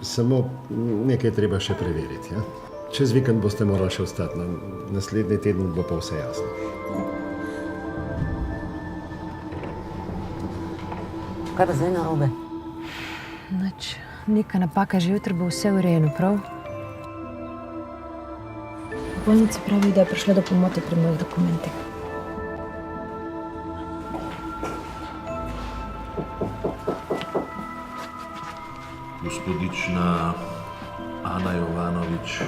Samo nekaj treba še preveriti. Ja? Čez vikend boste morali še ostati, naslednji teden bo pa vse jasno. Kaj pa zdaj narobe? Nič, neka napaka, že jutri bo vse urejeno, prav? V bolnici pravi, da je prišlo do pomote pri mojih dokumentih. Gospodična Ana Jovanovič.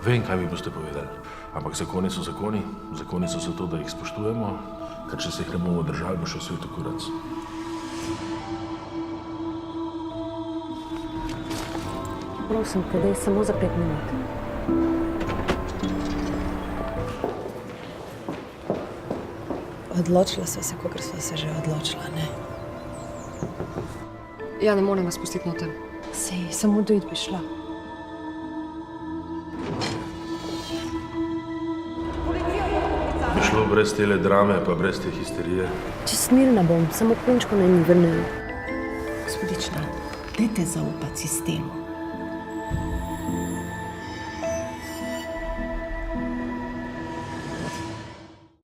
Vem, kaj mi boste povedali, ampak zakoni so zakoni. Zakoni so zato, da jih spoštujemo, ker če se jih ne bomo držali, bo šel svet v kurac. Prosim, predaj samo za 5 minut. Odločila sva se, kakor sva se že odločila, ne? Ja, ne morem vas pustiti noter. Sej, samo dojit bi šla. Bi šlo brez tele drame, pa brez te histerije. Čist mirna bom, samo punčko naj mi vrnejo. Gospodična, dajte zaupati sistemu.